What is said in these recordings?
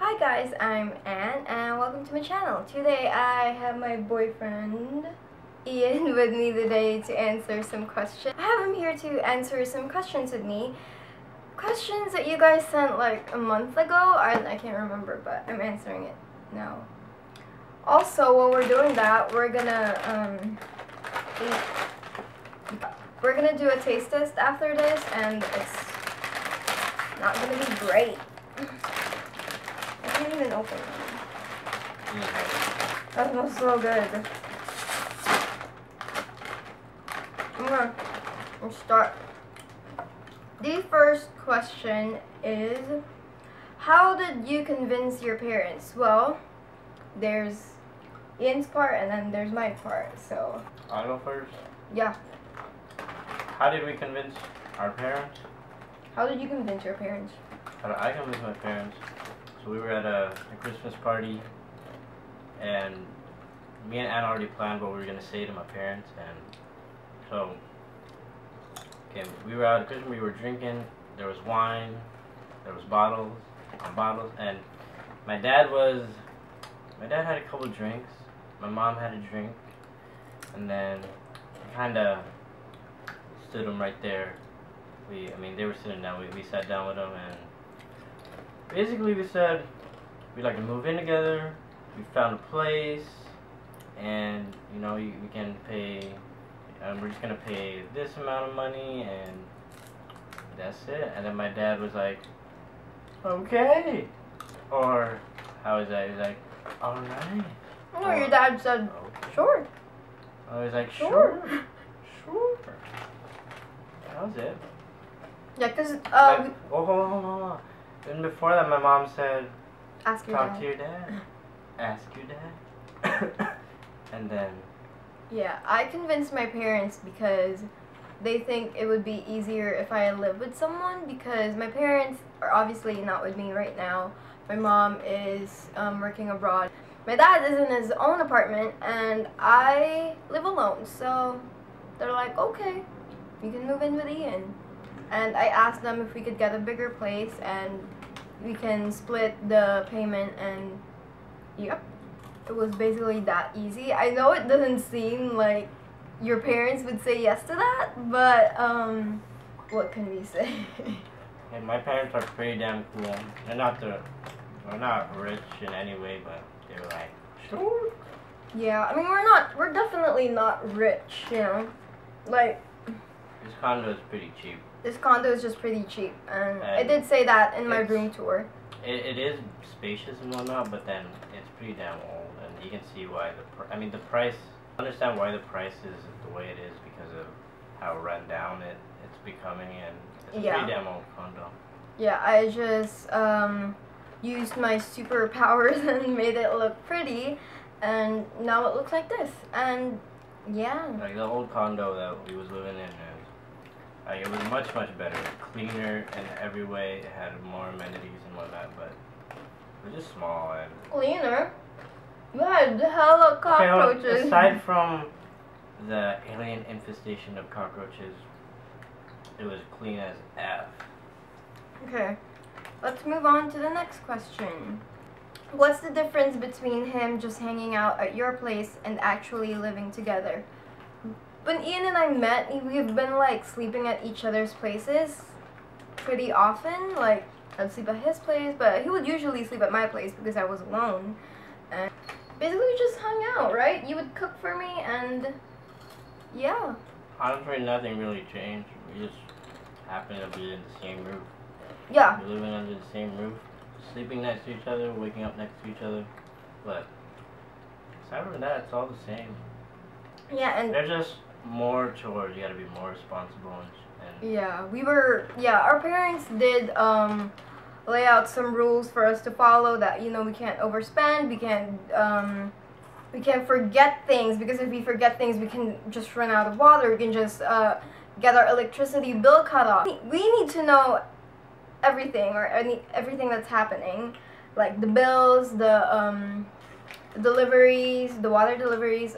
Hi guys, I'm Anne and welcome to my channel. Today I have my boyfriend Ian with me today to answer some questions. I have him here to answer some questions with me. Questions that you guys sent like a month ago. I can't remember, but I'm answering it now. Also, while we're doing that, we're gonna do a taste test after this, and it's not gonna be great. I can't even open it. That smells so good. I'm gonna start. The first question is, how did you convince your parents? Well, there's Ian's part and then there's my part, so. I'll go first? Yeah. How did we convince our parents? How did you convince your parents? How did I convince my parents? So we were at a Christmas party, and me and Anne already planned what we were going to say to my parents, and so, okay, we were out at Christmas, we were drinking, there was wine, there was bottles, and my dad had a couple drinks, my mom had a drink, and then I kind of stood them right there. They were sitting down, we sat down with them, and basically we said we'd like to move in together, we found a place, and you know, we can pay, we're just gonna pay this amount of money, and that's it. And then my dad was like, okay, or how is that? He's like, alright. No, your dad said, okay. Sure. I was like, sure. That was it. Yeah, cause hold on. And before that, my mom said, ask your talk dad. to your dad. Ask your dad. And then, yeah, I convinced my parents because they think it would be easier if I lived with someone, because my parents are obviously not with me right now. My mom is working abroad. My dad is in his own apartment and I live alone, so they're like, okay, you can move in with Ian. And I asked them if we could get a bigger place and we can split the payment, and yep, it was basically that easy. I know it doesn't seem like your parents would say yes to that, but what can we say? and my parents are pretty damn cool. They're not rich in any way, but they were like, sure. Yeah, I mean, we're definitely not rich, you know, like. This condo is pretty cheap. This condo is just pretty cheap, and I did say that in my room tour. It is spacious and whatnot, but then it's pretty damn old, and you can see why the price. I understand why the price is the way it is because of how run down it's becoming, and it's a pretty damn old condo. Yeah, I just used my superpowers and made it look pretty, and now it looks like this, and yeah. Like the old condo that we was living in. It was much better, cleaner in every way. It had more amenities and whatnot, but it was just small and cleaner. You had hella cockroaches. Okay, aside from the alien infestation of cockroaches, it was clean as F. Okay, let's move on to the next question. What's the difference between him just hanging out at your place and actually living together? When Ian and I met, we've been like sleeping at each other's places pretty often. Like, I'd sleep at his place, but he would usually sleep at my place because I was alone. And basically we just hung out, right? You would cook for me, and yeah. Honestly, nothing really changed. We just happened to be in the same roof. Yeah. We're living under the same roof, sleeping next to each other, waking up next to each other. But aside from that, it's all the same. Yeah, and there's just more chores. You gotta be more responsible and yeah, our parents did lay out some rules for us to follow, that, you know, we can't overspend, we can't forget things, because if we forget things we can just run out of water, we can just get our electricity bill cut off. We need to know everything, or everything that's happening, like the bills, the deliveries, the water deliveries,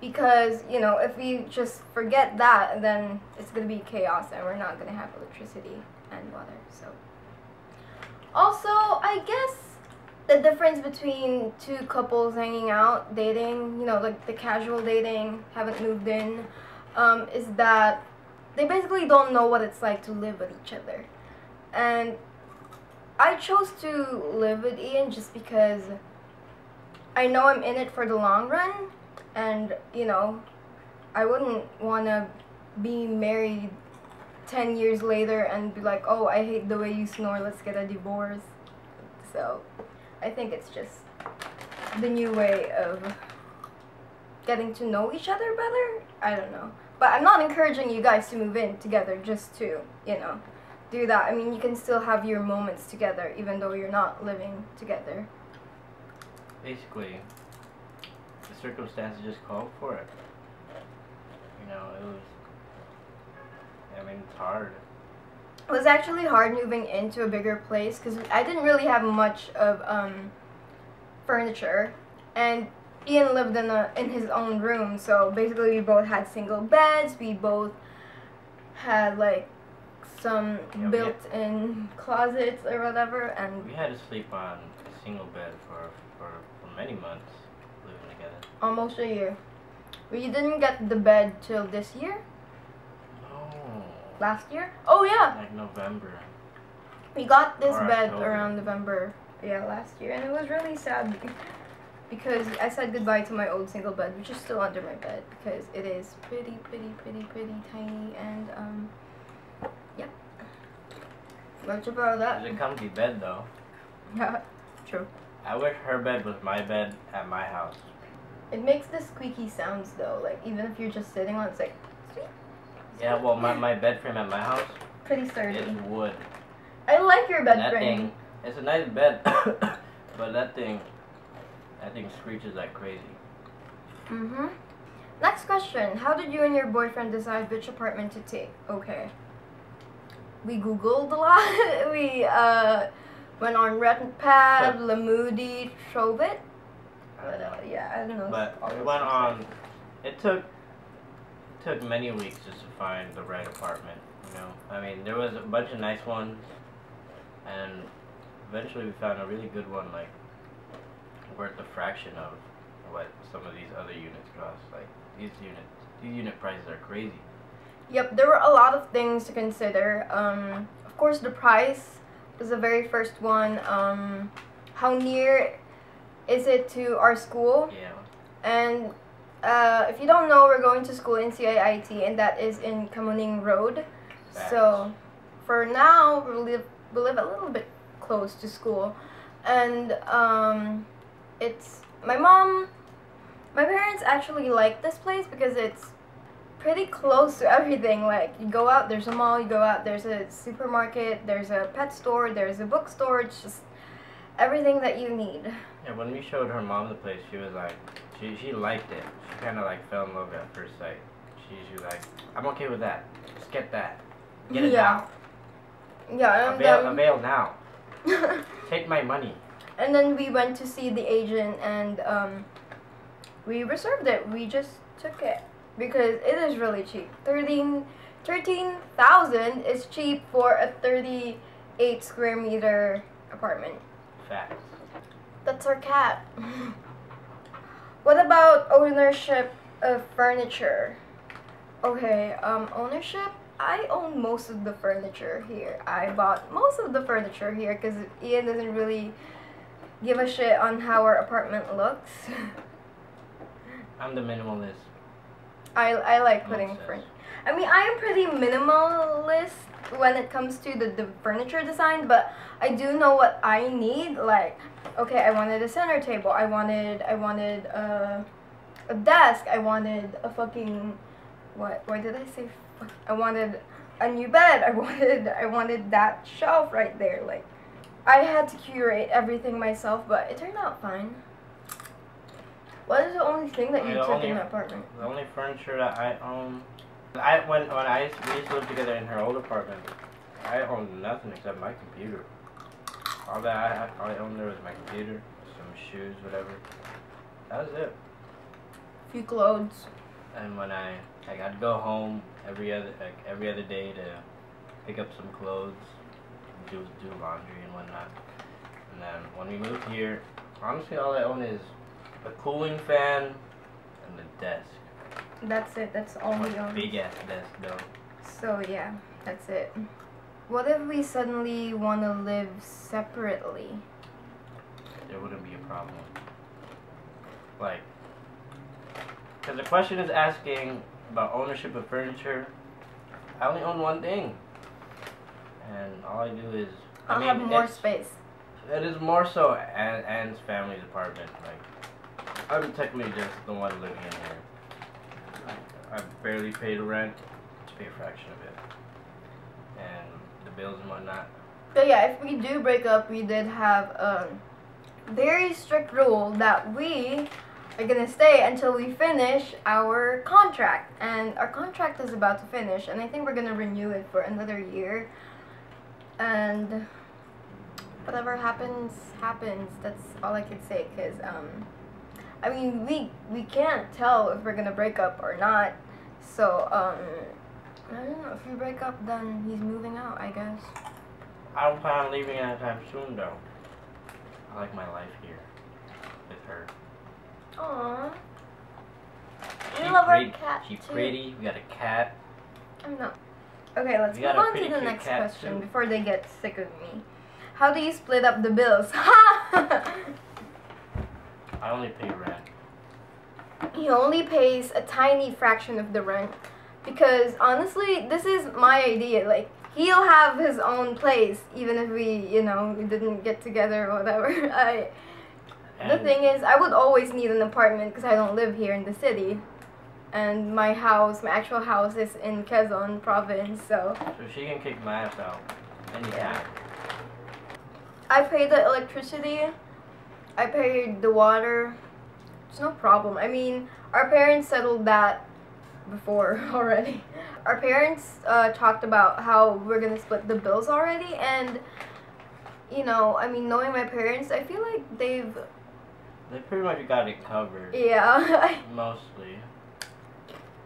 because, you know, if we just forget that, then it's going to be chaos and we're not going to have electricity and water. So also, I guess the difference between two couples hanging out, dating, you know, like the casual dating, haven't moved in, is that they basically don't know what it's like to live with each other. And I chose to live with Ian just because I know I'm in it for the long run, and, you know, I wouldn't want to be married 10 years later and be like, oh, I hate the way you snore, let's get a divorce. So I think it's just the new way of getting to know each other better. I don't know. But I'm not encouraging you guys to move in together just to, you know, do that. I mean, you can still have your moments together even though you're not living together. Basically, the circumstances just called for it. You know, it was, I mean, it's hard. It was actually hard moving into a bigger place because I didn't really have much of furniture, and Ian lived in his own room, so basically we both had single beds, we both had like some built-in closets or whatever, and we had to sleep on a single bed for many months living together. Almost a year. We didn't get the bed till this year? No. Last year? Oh yeah! Like November. We got this Or bed October. around November, yeah, last year, and it was really sad because I said goodbye to my old single bed, which is still under my bed because it is pretty tiny, and yeah. Much about that. It was a comfy bed though. Yeah, true. I wish her bed was my bed at my house. It makes the squeaky sounds though, like even if you're just sitting on it, it's like squeak. Yeah, well, my bed frame at my house Pretty sturdy. is wood. I like your bed That frame. thing, it's a nice bed, but that thing screeches like crazy. Next question. How did you and your boyfriend decide which apartment to take? Okay. We Googled a lot. We went on Redpad, Lamoody, Trovit. Yeah, I don't know. But we went on. It took many weeks just to find the right apartment. You know, I mean, there was a bunch of nice ones, and eventually we found a really good one, like worth a fraction of what some of these other units cost. Like these unit prices are crazy. Yep, there were a lot of things to consider. Of course, the price was the very first one. How near is it to our school? Yeah. And if you don't know, we're going to school in CIIT, and that is in Kamuning Road. Facts. So for now, we live a little bit close to school, and it's my parents actually like this place because it's pretty close to everything. Like, you go out, there's a mall, you go out, there's a supermarket, there's a pet store, there's a bookstore. It's just everything that you need. Yeah, when we showed her mom the place, she was like, she liked it. She kind of like fell in love at first sight. She was like, I'm okay with that. Just get that. Get it now. Yeah, and Avail now. Take my money. And then we went to see the agent, and we reserved it. We just took it because it is really cheap. 13,000 is cheap for a 38 square meter apartment. Facts. That's our cat. What about ownership of furniture? Okay, ownership. I own most of the furniture here. I bought most of the furniture here because Ian doesn't really give a shit on how our apartment looks. I'm the minimalist. I like putting furniture. I mean, I am pretty minimalist when it comes to the furniture design, but I do know what I need. Like, okay, I wanted a center table. I wanted a desk. I wanted a fucking why did I say fuck? I wanted a new bed. I wanted that shelf right there. Like, I had to curate everything myself, but it turned out fine. What is the only thing that you took in the apartment? The only furniture that I own, when we used to live together in her old apartment, I owned nothing except my computer. All I owned there was my computer, some shoes, whatever. That was it. Few clothes. And when I'd go home every other day to pick up some clothes, do laundry and whatnot. And then when we moved here, honestly all I own is a cooling fan and the desk. That's it. That's all we own. Big ass desk though. So yeah, that's it. What if we suddenly want to live separately? There wouldn't be a problem. Like, because the question is asking about ownership of furniture. I only own one thing, and all I do is I'll have more space. It is more so Anne's family's apartment. Like, I'm technically just the one living in here. I barely pay the rent. Just pay a fraction of it, and the bills and whatnot. But yeah, if we do break up, we did have a very strict rule that we are gonna stay until we finish our contract, and our contract is about to finish, and I think we're gonna renew it for another year. And whatever happens, happens. That's all I could say, because I mean, we can't tell if we're gonna break up or not. So I don't know. If we break up, then he's moving out, I guess. I don't plan on leaving anytime soon, though. I like my life here with her. Aww. We love our cat She's too. pretty. We got a cat. I'm not. Okay, let's move on to the next question too. before they get sick of me. How do you split up the bills? I only pay rent. He only pays a tiny fraction of the rent, because honestly, this is my idea. Like, he'll have his own place even if we, you know, we didn't get together or whatever. The thing is, I would always need an apartment because I don't live here in the city, and my house, my actual house, is in Quezon province. So she can kick my ass out anytime. Yeah. I pay the electricity. I paid the water. It's no problem. I mean, our parents settled that before already. Our parents talked about how we're gonna split the bills already, and you know, I mean, knowing my parents, I feel like they pretty much got it covered. Yeah. Mostly.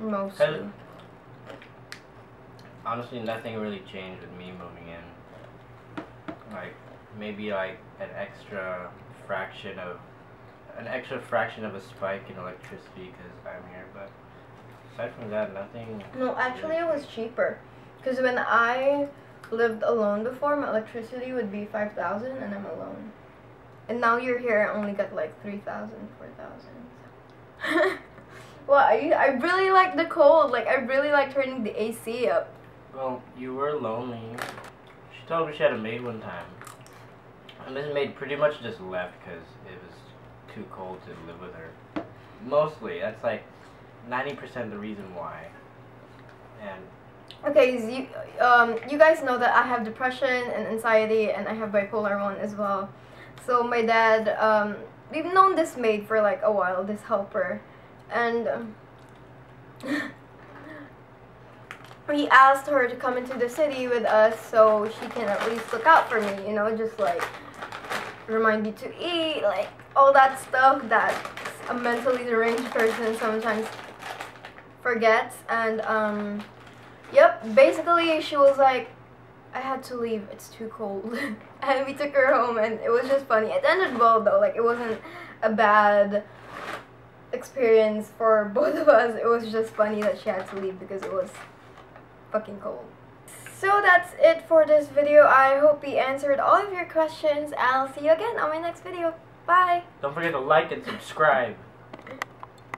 Mostly. Honestly, nothing really changed with me moving in. Like, maybe like an extra fraction of a spike in electricity because I'm here, but aside from that, nothing. No, actually it was cheaper, because when I lived alone before, my electricity would be 5,000 and I'm alone. And now you're here, I only got like 3,000, 4,000. Well, I really like the cold. Like, I really like turning the AC up. Well, you were lonely. She told me she had a maid one time. And this maid pretty much just left because it was too cold to live with her. Mostly. That's like 90% the reason why. And okay, you guys know that I have depression and anxiety, and I have bipolar 1 as well. So my dad, we've known this maid for like a while, this helper, and we asked her to come into the city with us so she can at least look out for me, you know, just like remind me to eat, like all that stuff that a mentally deranged person sometimes forgets. And yep, basically she was like, I had to leave, it's too cold. And we took her home, and it was just funny. It ended well though, like it wasn't a bad experience for both of us. It was just funny that she had to leave because it was fucking cold. So that's it for this video. I hope we answered all of your questions. I'll see you again on my next video. Bye! don't forget to like and subscribe.